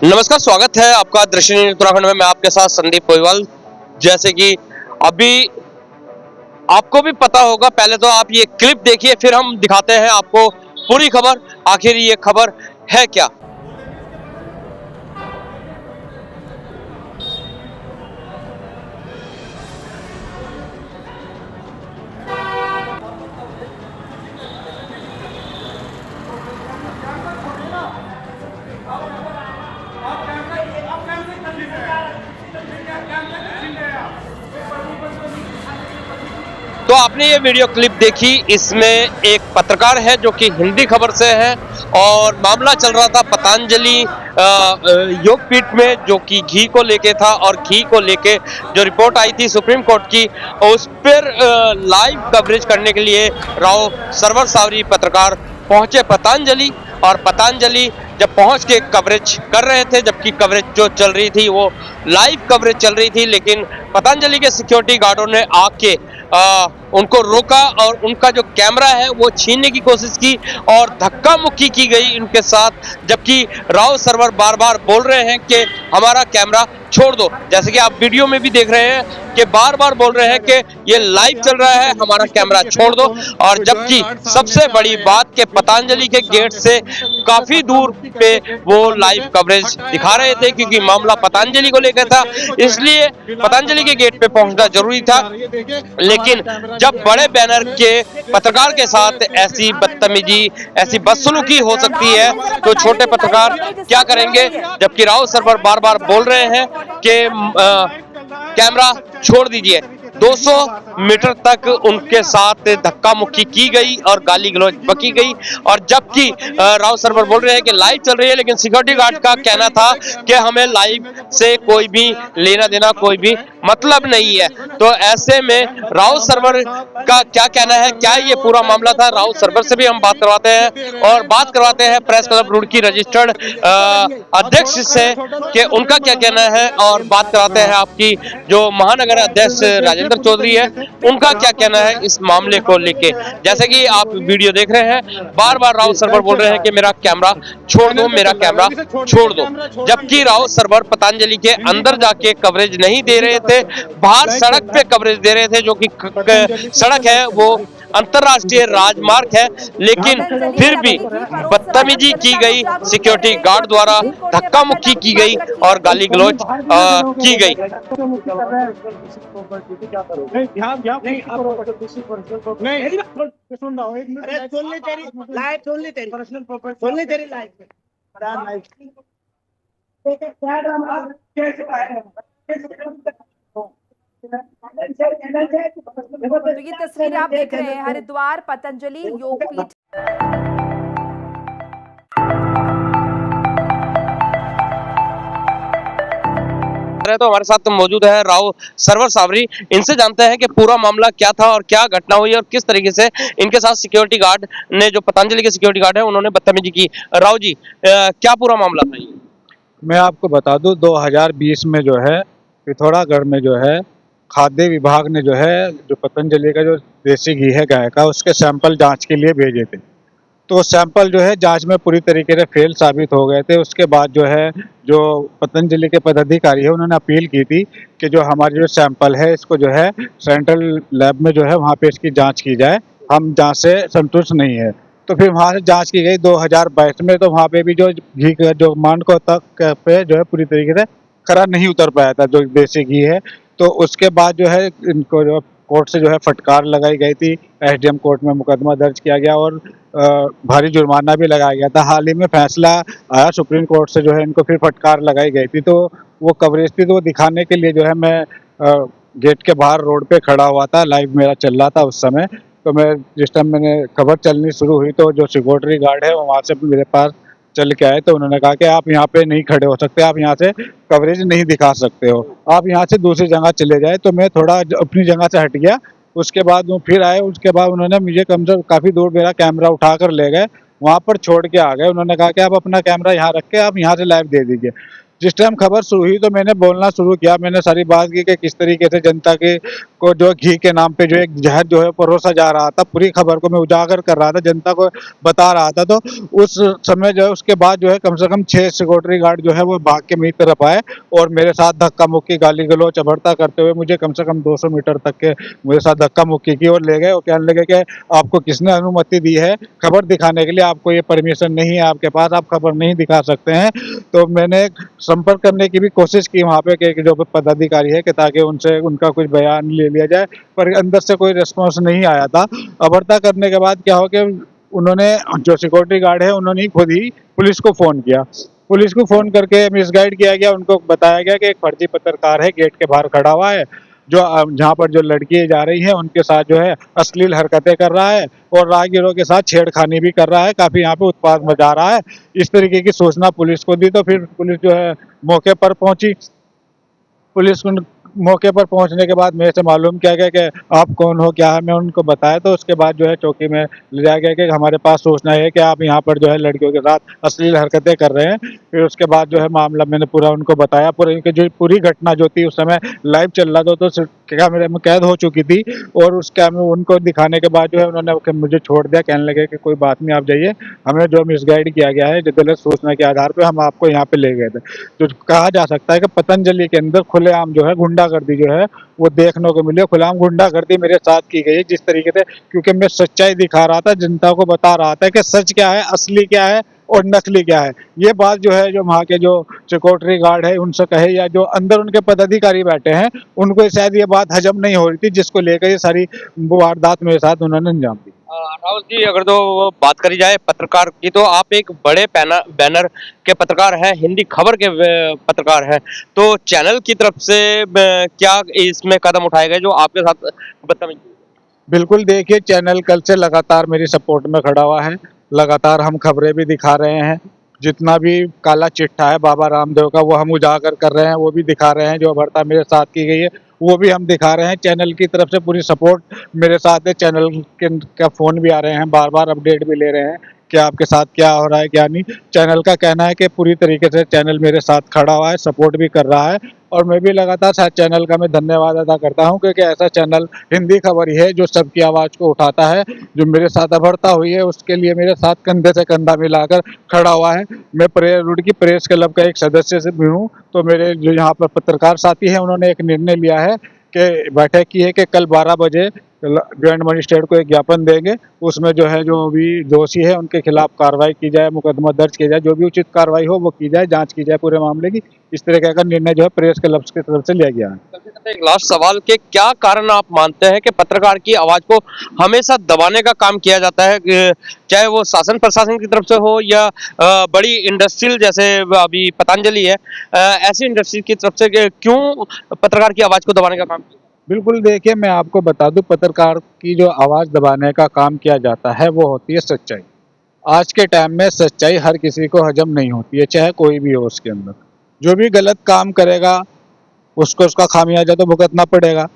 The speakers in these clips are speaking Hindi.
नमस्कार, स्वागत है आपका दृश्य न्यूज़ उत्तराखंड में। मैं आपके साथ संदीप पोईवाल। जैसे कि अभी आपको भी पता होगा, पहले तो आप ये क्लिप देखिए, फिर हम दिखाते हैं आपको पूरी खबर। आखिर ये खबर है क्या? तो आपने ये वीडियो क्लिप देखी, इसमें एक पत्रकार है जो कि हिंदी खबर से है और मामला चल रहा था पतंजलि योगपीठ में, जो कि घी को लेके था और घी को लेके जो रिपोर्ट आई थी सुप्रीम कोर्ट की, उस पर लाइव कवरेज करने के लिए राव सरवर सावरी पत्रकार पहुंचे पतंजलि। और पतंजलि जब पहुंच के कवरेज कर रहे थे, जबकि कवरेज जो चल रही थी वो लाइव कवरेज चल रही थी, लेकिन पतंजलि के सिक्योरिटी गार्डों ने आके उनको रोका और उनका जो कैमरा है वो छीनने की कोशिश की और धक्का मुक्की की गई उनके साथ। जबकि राव सरवर बार बार बोल रहे हैं कि हमारा कैमरा छोड़ दो, जैसे कि आप वीडियो में भी देख रहे हैं कि बार बार बोल रहे हैं कि ये लाइव चल रहा है, हमारा कैमरा छोड़ दो। और जबकि सबसे बड़ी बात कि पतंजलि के गेट से काफी दूर पे वो लाइव कवरेज दिखा रहे थे, क्योंकि मामला पतंजलि को लेकर था, इसलिए पतंजलि के गेट पे पहुंचना जरूरी था। लेकिन जब बड़े बैनर के पत्रकार के साथ ऐसी बदतमीजी, ऐसी बदसलूकी हो सकती है, तो छोटे पत्रकार क्या करेंगे? जबकि राव सरवर बार बार बोल रहे हैं कि कैमरा छोड़ दीजिए। 200 मीटर तक उनके साथ धक्का मुक्की की गई और गाली गलौज बकी गई। और जबकि राव सरवर बोल रहे हैं कि लाइव चल रही है, लेकिन सिक्योरिटी गार्ड का कहना था कि हमें लाइव से कोई भी लेना देना, कोई भी मतलब नहीं है। तो ऐसे में राव सरवर का क्या कहना है, क्या ये पूरा मामला था? राव सरवर से भी हम बात करवाते हैं और बात करवाते हैं प्रेस क्लब रुड़की रजिस्टर्ड अध्यक्ष से कि उनका क्या कहना है, और बात कराते हैं आपकी जो महानगर अध्यक्ष राजेंद्र चौधरी है, उनका क्या कहना है इस मामले को लेके। जैसे कि आप वीडियो देख रहे हैं, बार बार राव सरवर बोल रहे हैं कि मेरा कैमरा छोड़ दो, मेरा कैमरा छोड़ दो। जबकि राव सरवर पतंजलि के अंदर जाके कवरेज नहीं दे रहे थे, बाहर सड़क पे कवरेज दे रहे थे, जो कि सड़क है वो अंतरराष्ट्रीय राजमार्ग है, लेकिन फिर भी बदतमीजी की गई, सिक्योरिटी गार्ड द्वारा धक्का मुक्की की गई और गाली गलौज की गई। तो ये तस्वीर आप देख रहे हैं हरिद्वार पतंजलि योगपीठ। तो हमारे साथ मौजूद है राव सरवर सावरी। इनसे जानते हैं कि पूरा मामला क्या था और क्या घटना हुई और किस तरीके से इनके साथ सिक्योरिटी गार्ड ने, जो पतंजलि के सिक्योरिटी गार्ड है, उन्होंने बदतमीजी की। राव जी, क्या पूरा मामला था? मैं आपको बता दूं, 2020 में जो है पिथौरागढ़ में जो है खाद्य विभाग ने जो है जो पतंजलि का जो देसी घी है गाय का, उसके सैंपल जांच के लिए भेजे थे। तो सैंपल जो है जांच में पूरी तरीके से फेल साबित हो गए थे। उसके बाद जो है जो पतंजलि के पदाधिकारी है, उन्होंने अपील की थी कि जो हमारे जो सैंपल है इसको जो है सेंट्रल लैब में जो है वहाँ पे इसकी जाँच की जाए, हम जाँच से संतुष्ट नहीं है। तो फिर वहाँ से जांच की गई 2022 में, तो वहाँ पे भी जो घी का जो मान को तक पे जो है पूरी तरीके से खरा नहीं उतर पाया था जो देसी घी है। तो उसके बाद जो है इनको जो कोर्ट से जो है फटकार लगाई गई थी, एसडीएम कोर्ट में मुकदमा दर्ज किया गया और भारी जुर्माना भी लगाया गया था। हाल ही में फैसला आया सुप्रीम कोर्ट से, जो है इनको फिर फटकार लगाई गई थी। तो वो कवरेज थी, तो वो दिखाने के लिए जो है मैं गेट के बाहर रोड पे खड़ा हुआ था, लाइव मेरा चल रहा था उस समय। तो मैं जिस टाइम मैंने खबर चलनी शुरू हुई, तो जो सिक्योरिटी गार्ड है वो वहाँ से मेरे पास चल के आए। तो उन्होंने कहा कि आप यहाँ पे नहीं खड़े हो सकते, आप यहाँ से कवरेज नहीं दिखा सकते हो, आप यहाँ से दूसरी जगह चले जाए। तो मैं थोड़ा अपनी जगह से हट गया। उसके बाद वो फिर आए, उसके बाद उन्होंने मुझे कम से काफ़ी दूर मेरा कैमरा उठा कर ले गए, वहाँ पर छोड़ के आ गए। उन्होंने कहा कि आप अपना कैमरा यहाँ रख के आप यहाँ से लाइव दे दीजिए। जिस टाइम खबर शुरू हुई तो मैंने बोलना शुरू किया, मैंने सारी बात की कि किस तरीके से जनता के को जो घी के नाम पे जो एक जहर जो है परोसा जा रहा था, पूरी खबर को मैं उजागर कर रहा था, जनता को बता रहा था। तो उस समय जो है उसके बाद जो है कम से कम 6 सिक्योरिटी गार्ड जो है वो भाग के मेरी तरफ आए और मेरे साथ धक्का मुक्की, गाली गलौच, अभद्रता करते हुए मुझे कम से कम 200 मीटर तक के मेरे साथ धक्का मुक्की की और ले गए और कहने लगे कि आपको किसने अनुमति दी है खबर दिखाने के लिए, आपको ये परमिशन नहीं है आपके पास, आप खबर नहीं दिखा सकते हैं। तो मैंने संपर्क करने की भी कोशिश की वहाँ पे कि जो पदाधिकारी है कि ताकि उनसे उनका कुछ बयान ले लिया जाए, पर अंदर से कोई रिस्पॉन्स नहीं आया था। अभद्रता करने के बाद क्या हो कि उन्होंने, जो सिक्योरिटी गार्ड है, उन्होंने खुद ही पुलिस को फ़ोन किया। पुलिस को फ़ोन करके मिसगाइड किया गया, उनको बताया गया कि एक फर्जी पत्रकार है गेट के बाहर खड़ा हुआ है, जो जहाँ पर जो लड़की जा रही है उनके साथ जो है अश्लील हरकतें कर रहा है और राहगीरों के साथ छेड़खानी भी कर रहा है, काफ़ी यहाँ पे उत्पात मचा रहा है। इस तरीके की सूचना पुलिस को दी तो फिर पुलिस जो है मौके पर पहुंची। पुलिस मौके पर पहुंचने के बाद मेरे से मालूम किया गया कि आप कौन हो, क्या है, मैं उनको बताया। तो उसके बाद जो है चौकी में ले जाया गया कि हमारे पास सूचना है कि आप यहाँ पर जो है लड़कियों के साथ अश्लील हरकतें कर रहे हैं। फिर उसके बाद जो है मामला मैंने पूरा उनको बताया, पूरी घटना जो थी उस समय लाइव चल रहा था, तो कैमरे में कैद हो चुकी थी। और उस कैमरे उनको दिखाने के बाद जो है उन्होंने मुझे छोड़ दिया, कहने लगे कि कोई बात नहीं, आप जाइए, हमें जो मिसगाइड किया गया है, जो गलत सूचना के आधार पर हम आपको यहाँ पे ले गए थे। तो कहा जा सकता है कि पतंजलि के अंदर खुलेआम जो है गुंडागर्दी जो है वो देखने को मिली, खुलेआम गुंडागर्दी मेरे साथ की गई है जिस तरीके से, क्योंकि मैं सच्चाई दिखा रहा था, जनता को बता रहा था कि सच क्या है, असली क्या है और नकली क्या है। ये बात जो है जो वहाँ के जो सिक्योरिटी गार्ड है उनसे कहे या जो अंदर उनके पदाधिकारी बैठे हैं उनको शायद ये बात हजम नहीं हो रही थी, जिसको लेकर ये सारी वारदात मेरे साथ उन्होंने अंजाम दी। राहुल जी, अगर तो बात करी जाए पत्रकार की, तो आप एक बड़े बैनर के पत्रकार हैं, हिंदी खबर के पत्रकार हैं, तो चैनल की तरफ से क्या इसमें कदम उठाए गए जो आपके साथ बदतमीजी? बिल्कुल, देखिए चैनल कल से लगातार मेरी सपोर्ट में खड़ा हुआ है, लगातार हम खबरें भी दिखा रहे हैं, जितना भी काला चिट्ठा है बाबा रामदेव का वो हम उजागर कर रहे हैं, वो भी दिखा रहे हैं, जो अभद्रता मेरे साथ की गई है वो भी हम दिखा रहे हैं। चैनल की तरफ से पूरी सपोर्ट मेरे साथ है, चैनल के का फ़ोन भी आ रहे हैं, बार-बार अपडेट भी ले रहे हैं कि आपके साथ क्या हो रहा है क्या नहीं। चैनल का कहना है कि पूरी तरीके से चैनल मेरे साथ खड़ा हुआ है, सपोर्ट भी कर रहा है और मैं भी लगातार साथ चैनल का मैं धन्यवाद अदा करता हूं, क्योंकि ऐसा चैनल हिंदी खबर ही है जो सबकी आवाज़ को उठाता है। जो मेरे साथ अभद्रता हुई है उसके लिए मेरे साथ कंधे से कंधा मिलाकर खड़ा हुआ है। मैं रुड़की प्रेस क्लब का एक सदस्य से भी हूँ, तो मेरे जो यहाँ पर पत्रकार साथी हैं उन्होंने एक निर्णय लिया है कि बैठक की है कि कल 12 बजे जॉइंट मजिस्ट्रेट को एक ज्ञापन देंगे, उसमें जो है जो भी दोषी है उनके खिलाफ कार्रवाई की जाए, मुकदमा दर्ज किया जाए, जो भी उचित कार्रवाई हो वो की जाए, जांच की जाए पूरे मामले की। इस तरह का निर्णय जो है प्रेस क्लब की तरफ से लिया गया है। एक लास्ट सवाल के क्या कारण आप मानते हैं कि पत्रकार की आवाज को हमेशा दबाने का काम किया जाता है, चाहे वो शासन प्रशासन की तरफ से हो या बड़ी इंडस्ट्रियल जैसे अभी पतंजलि है, ऐसी इंडस्ट्री की तरफ से क्यों पत्रकार की आवाज को दबाने का काम? बिल्कुल, देखिए मैं आपको बता दूं, पत्रकार की जो आवाज़ दबाने का काम किया जाता है वो होती है सच्चाई। आज के टाइम में सच्चाई हर किसी को हजम नहीं होती है, चाहे कोई भी हो उसके अंदर। जो भी गलत काम करेगा उसको उसका खामियाजा तो भुगतना पड़ेगा।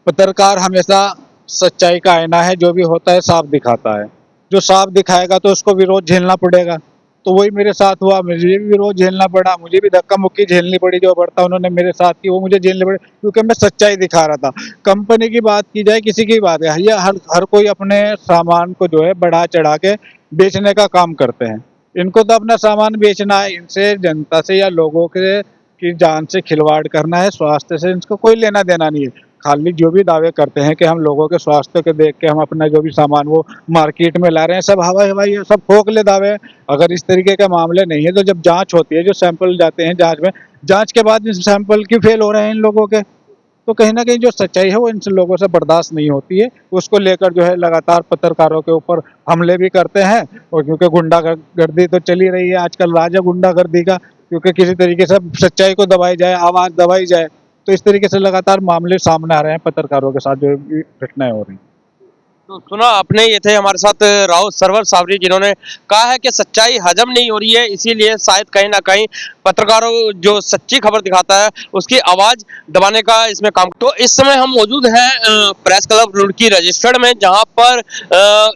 पत्रकार हमेशा सच्चाई का आईना है, जो भी होता है साफ दिखाता है। जो साफ दिखाएगा तो उसको विरोध झेलना पड़ेगा। तो वही मेरे साथ हुआ, मुझे भी विरोध झेलना पड़ा, मुझे भी धक्का मुक्की झेलनी पड़ी। जो वार्ता उन्होंने मेरे साथ की वो मुझे झेलनी पड़ी, क्योंकि मैं सच्चाई दिखा रहा था। कंपनी की बात की जाए, किसी की बात है, ये हर कोई अपने सामान को जो है बढ़ा चढ़ा के बेचने का काम करते हैं। इनको तो अपना सामान बेचना है, इनसे जनता से या लोगों के की जान से खिलवाड़ करना है, स्वास्थ्य से इनको कोई लेना देना नहीं है। खाली जो भी दावे करते हैं कि हम लोगों के स्वास्थ्य को देख के हम अपना जो भी सामान वो मार्केट में ला रहे हैं, सब हवाई ये सब खोखले दावे हैं। अगर इस तरीके के मामले नहीं है तो जब जांच होती है, जो सैंपल जाते हैं जांच में, जांच के बाद इस सैंपल क्यों फेल हो रहे हैं इन लोगों के, तो कहीं ना कहीं जो सच्चाई है वो इन लोगों से बर्दाश्त नहीं होती है। उसको लेकर जो है लगातार पत्रकारों के ऊपर हमले भी करते हैं। और क्योंकि गुंडागर्दी तो चली रही है आजकल, राज है गुंडागर्दी का, क्योंकि किसी तरीके से सच्चाई को दबाई जाए, आवाज़ दबाई जाए, तो इस तरीके से लगातार मामले सामने आ रहे हैं पत्रकारों के साथ जो घटनाएं हो रही हैं। तो सुना आपने, ये थे हमारे साथ राव सरवर सावरी, जिन्होंने कहा है कि सच्चाई हजम नहीं हो रही है, इसीलिए शायद कहीं ना कहीं पत्रकारों जो सच्ची खबर दिखाता है उसकी आवाज दबाने का इसमें काम। तो इस समय हम मौजूद हैं प्रेस क्लब रुड़की रजिस्टर्ड में, जहां पर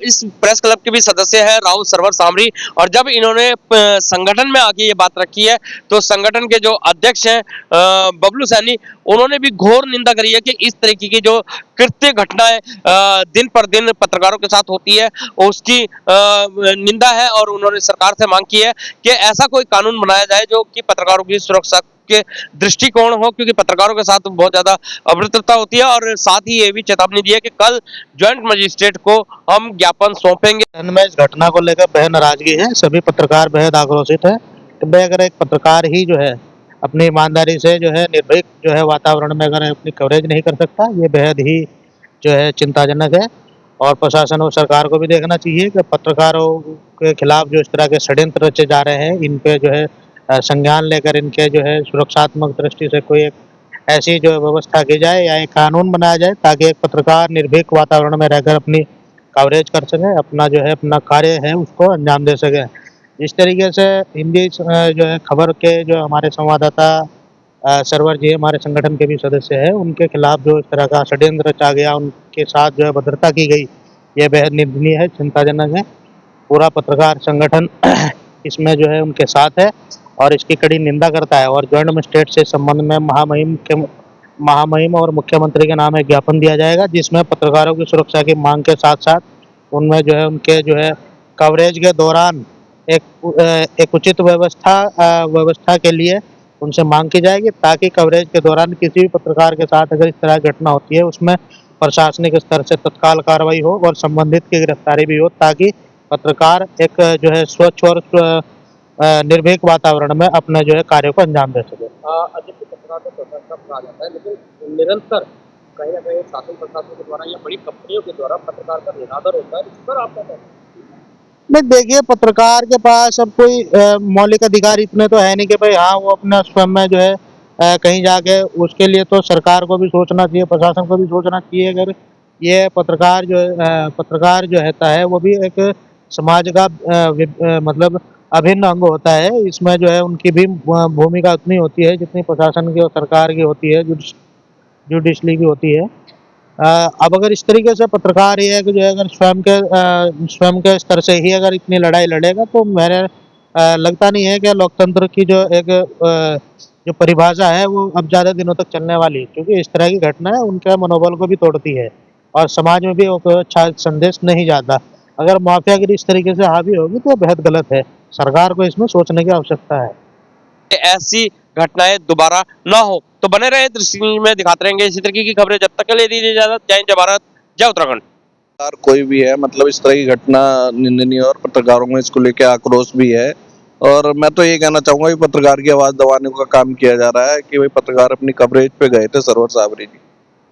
इस प्रेस क्लब के भी सदस्य हैं राव सरवर सावरी। और जब इन्होंने संगठन में आके ये बात रखी है तो संगठन के जो अध्यक्ष हैं बबलू सैनी, उन्होंने भी घोर निंदा करी है कि इस तरीके की जो कृत्य घटनाएं दिन पर दिन पत्रकारों के साथ होती है उसकी निंदा है। और उन्होंने सरकार से मांग की है कि ऐसा कोई कानून बनाया जाए जो कि पत्रकारों की सुरक्षा के दृष्टिकोण हो, क्योंकि पत्रकारों के साथ बहुत ज्यादा अभद्रता होती है। और साथ ही ये भी चेतावनी दी है कि कल ज्वाइंट मजिस्ट्रेट को हम ज्ञापन सौंपेंगे। में इस घटना को लेकर बेहद नाराजगी है, सभी पत्रकार बेहद आक्रोशित है कि भाई अगर एक पत्रकार ही जो है अपनी ईमानदारी से जो है निर्भीक जो है वातावरण में अगर अपनी कवरेज नहीं कर सकता, ये बेहद ही जो है चिंताजनक है। और प्रशासन और सरकार को भी देखना चाहिए कि पत्रकारों के खिलाफ जो इस तरह के षड्यंत्र रचे जा रहे हैं, इन पे जो है संज्ञान लेकर इनके जो है सुरक्षात्मक दृष्टि से कोई एक ऐसी जो व्यवस्था की जाए या एक कानून बनाया जाए ताकि एक पत्रकार निर्भीक वातावरण में रहकर अपनी कवरेज कर सके, अपना जो है अपना कार्य है उसको अंजाम दे सके। जिस तरीके से हिंदी जो है खबर के जो हमारे संवाददाता सरवर जी हमारे संगठन के भी सदस्य हैं, उनके खिलाफ जो इस तरह का षड्यंत्र रचा गया, उनके साथ जो है भद्रता की गई, ये बेहद निंदनीय है, चिंताजनक है। पूरा पत्रकार संगठन इसमें जो है उनके साथ है और इसकी कड़ी निंदा करता है। और ज्वाइंट मजिस्ट्रेट से संबंध में महामहिम और मुख्यमंत्री के नाम एक ज्ञापन दिया जाएगा, जिसमें पत्रकारों की सुरक्षा की मांग के साथ साथ उनमें जो है उनके जो है कवरेज के दौरान एक उचित व्यवस्था के लिए उनसे मांग की जाएगी, ताकि कवरेज के दौरान किसी भी पत्रकार के साथ अगर इस तरह की घटना होती है उसमें प्रशासनिक स्तर से तत्काल कार्रवाई हो और संबंधित की गिरफ्तारी भी हो, ताकि पत्रकार एक जो है स्वच्छ और निर्भीक वातावरण में अपने जो है कार्य को अंजाम दे सके। जबकि पत्रकार को स्वतंत्रता कहा जाता है, लेकिन निरंतर कहीं ना कहीं शासन प्रशासन के द्वारा या बड़ी कंपनियों के द्वारा पत्रकार का निरादर होता है, इस पर आप क्या कहते हैं? नहीं, देखिए पत्रकार के पास अब कोई मौलिक अधिकार इतने तो है नहीं कि भाई हाँ वो अपना स्वयं में जो है कहीं जाके, उसके लिए तो सरकार को भी सोचना चाहिए, प्रशासन को भी सोचना चाहिए। अगर ये पत्रकार जो रहता है वो भी एक समाज का मतलब अभिन्न अंग होता है, इसमें जो है उनकी भी भूमिका उतनी होती है जितनी प्रशासन की और सरकार की होती है, जुडिशली की होती है। अब अगर इस तरीके से पत्रकार ही है कि जो है अगर स्वयं के स्तर से ही अगर इतनी लड़ाई लड़ेगा, तो मेरे लगता नहीं है कि लोकतंत्र की जो एक जो परिभाषा है वो अब ज़्यादा दिनों तक चलने वाली है, क्योंकि इस तरह की घटनाएं उनके मनोबल को भी तोड़ती है और समाज में भी एक अच्छा संदेश नहीं जाता। अगर माफियागिरी इस तरीके से हावी होगी तो बेहद गलत है, सरकार को इसमें सोचने की आवश्यकता है। ऐसी घटनाएं दोबारा ना हो, तो बने रहे दृष्टि में, दिखाते रहेंगे इसी तरीके की खबरें। जब तक के लिए दीजिए इजाजत। जय हिंद, जय भारत, जय उत्तराखंड। कोई भी है, मतलब इस तरह की घटना निंदनीय और पत्रकारों में इसको लेकर आक्रोश भी है। और मैं तो ये कहना चाहूंगा कि पत्रकार की आवाज दबाने का काम किया जा रहा है कि भाई पत्रकार अपनी कवरेज पे गए थे सरवर सावरी जी,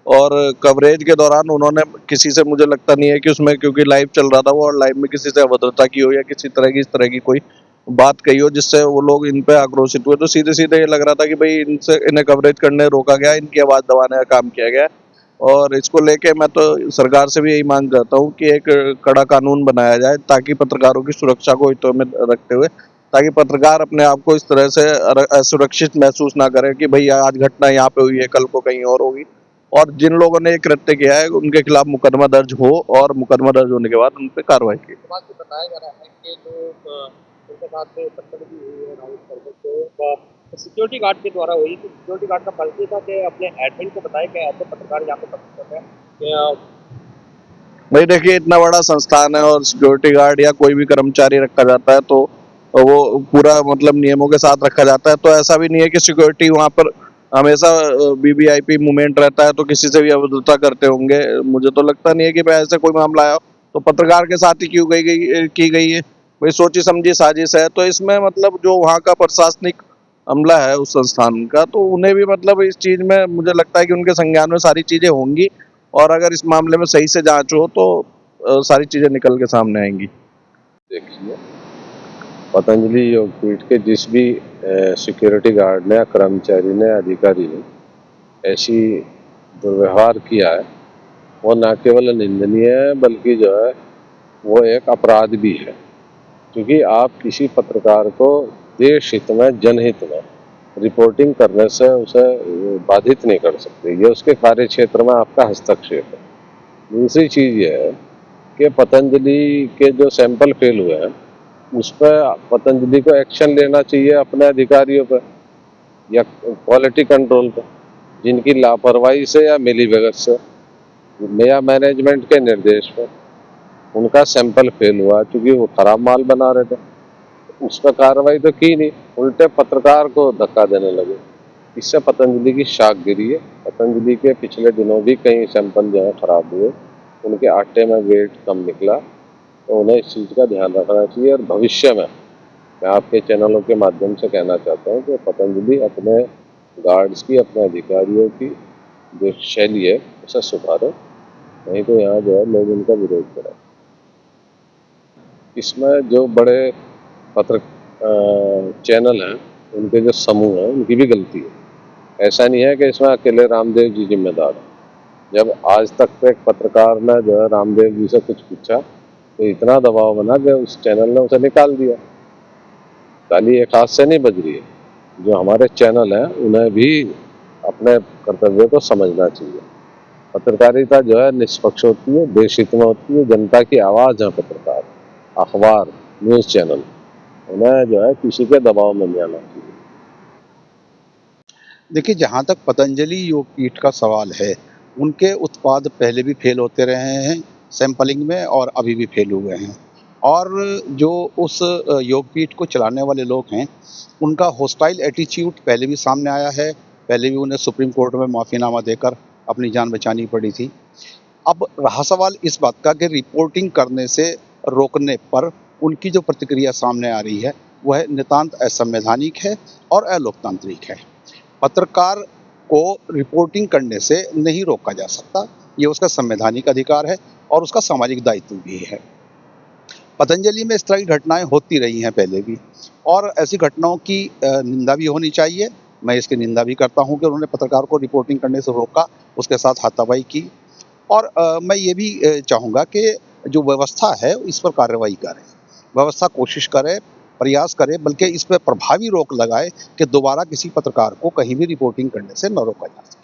और कवरेज के दौरान उन्होंने किसी से, मुझे लगता नहीं है कि उसमें, क्योंकि लाइव चल रहा था वो, और लाइव में किसी से अभद्रता की हो या किसी तरह की इस तरह की कोई बात कही हो जिससे वो लोग इन पे आक्रोशित हुए, तो सीधे सीधे ये लग रहा था कि भाई इन्हें कवरेज करने रोका गया, इनकी आवाज दबाने का काम किया गया। और इसको लेके मैं तो सरकार से भी यही मांग करता हूँ कि एक कड़ा कानून बनाया जाए, ताकि पत्रकारों की सुरक्षा को हितों में रखते हुए, ताकि पत्रकार अपने आप को इस तरह से असुरक्षित महसूस ना करें कि भाई आज घटना यहाँ पे हुई है, कल को कहीं और होगी। और जिन लोगों ने ये कृत्य किया है उनके खिलाफ मुकदमा दर्ज हो, और मुकदमा दर्ज होने के बाद उन पर कार्रवाई की। बताया जा रहा है कि जो उनके साथ बदतमीजी हुई है राहुल सरवर को सिक्योरिटी गार्ड के द्वारा हुई, तो सिक्योरिटी गार्ड का फर्ज था कि अपने एडमिन को बताया कि ऐसे पत्रकार यहाँ पे पत्रकार है। भाई देखिए, इतना बड़ा संस्थान है और सिक्योरिटी गार्ड या कोई भी कर्मचारी रखा जाता है तो वो पूरा मतलब नियमों के साथ रखा जाता है। तो ऐसा भी नहीं है कि सिक्योरिटी वहाँ पर हमेशा वीवीआईपी मूवमेंट रहता है तो किसी से भी अभद्रता करते होंगे। मुझे तो लगता नहीं है कि ऐसा कोई मामला आया हो, तो पत्रकार के साथ ही क्यों की गई है, वही सोची समझी साजिश है। तो इसमें मतलब जो वहाँ का प्रशासनिक अमला है उस संस्थान का, तो उन्हें भी मतलब इस चीज में मुझे लगता है कि उनके संज्ञान में सारी चीजें होंगी, और अगर इस मामले में सही से जांच हो तो सारी चीजें निकल के सामने आएंगी। देखिए, पतंजलि योगपीठ के जिस भी सिक्योरिटी गार्ड ने, कर्मचारी ने, अधिकारी ने ऐसी दुर्व्यवहार किया है, वो न केवल निंदनीय है बल्कि जो है वो एक अपराध भी है, क्योंकि आप किसी पत्रकार को देश हित में, जनहित में रिपोर्टिंग करने से उसे बाधित नहीं कर सकते। ये उसके कार्य क्षेत्र में आपका हस्तक्षेप है। दूसरी चीज़ ये है कि पतंजलि के जो सैंपल फेल हुए हैं उस पर पतंजलि को एक्शन लेना चाहिए अपने अधिकारियों पर या क्वालिटी कंट्रोल पर, जिनकी लापरवाही से या मिलीभगत से या मैनेजमेंट के निर्देश पर उनका सैंपल फेल हुआ क्योंकि वो खराब माल बना रहे थे। उस पर कार्रवाई तो की नहीं, उल्टे पत्रकार को धक्का देने लगे। इससे पतंजलि की शाख गिरी है। पतंजलि के पिछले दिनों भी कई सैंपल जो है खराब हुए, उनके आटे में वेट कम निकला, तो उन्हें इस चीज़ का ध्यान रखना चाहिए। और भविष्य में मैं आपके चैनलों के माध्यम से कहना चाहता हूँ कि पतंजलि अपने गार्ड्स की, अपने अधिकारियों की जो शैली है उसे सुधारे, नहीं तो यहाँ जो है लोग उनका विरोध करें। इसमें जो बड़े पत्र चैनल हैं, उनके जो समूह हैं, उनकी भी गलती है। ऐसा नहीं है कि इसमें अकेले रामदेव जी जिम्मेदार हैं। जब आज तक तो एक पत्रकार ने जो है रामदेव जी से कुछ पूछा तो इतना दबाव बना कि उस चैनल ने उसे निकाल दिया। ताली एक हाथ से नहीं बज रही है। जो हमारे चैनल हैं उन्हें भी अपने कर्तव्य को समझना चाहिए। पत्रकारिता जो है निष्पक्ष होती है, देश हित में होती है, जनता की आवाज़ है पत्रकार, अखबार, न्यूज़ चैनल। उन्हें जो है किसी के दबाव में नहीं आना चाहिए। देखिए, जहाँ तक पतंजलि योगपीठ का सवाल है, उनके उत्पाद पहले भी फेल होते रहे हैं सैंपलिंग में और अभी भी फेल हुए हैं। और जो उस योगपीठ को चलाने वाले लोग हैं, उनका हॉस्टाइल एटीट्यूड पहले भी सामने आया है। पहले भी उन्हें सुप्रीम कोर्ट में माफ़ीनामा देकर अपनी जान बचानी पड़ी थी। अब रहा सवाल इस बात का कि रिपोर्टिंग करने से रोकने पर उनकी जो प्रतिक्रिया सामने आ रही है, वह नितांत असंवैधानिक है और अलोकतांत्रिक है। पत्रकार को रिपोर्टिंग करने से नहीं रोका जा सकता, ये उसका संवैधानिक अधिकार है और उसका सामाजिक दायित्व भी है। पतंजलि में इस तरह की घटनाएं होती रही हैं पहले भी, और ऐसी घटनाओं की निंदा भी होनी चाहिए। मैं इसकी निंदा भी करता हूं कि उन्होंने पत्रकार को रिपोर्टिंग करने से रोका, उसके साथ हाथापाई की। और मैं ये भी चाहूँगा कि जो व्यवस्था है इस पर कार्रवाई करे, व्यवस्था कोशिश करे, प्रयास करे, बल्कि इस पर प्रभावी रोक लगाए कि दोबारा किसी पत्रकार को कहीं भी रिपोर्टिंग करने से न रोका जा सके।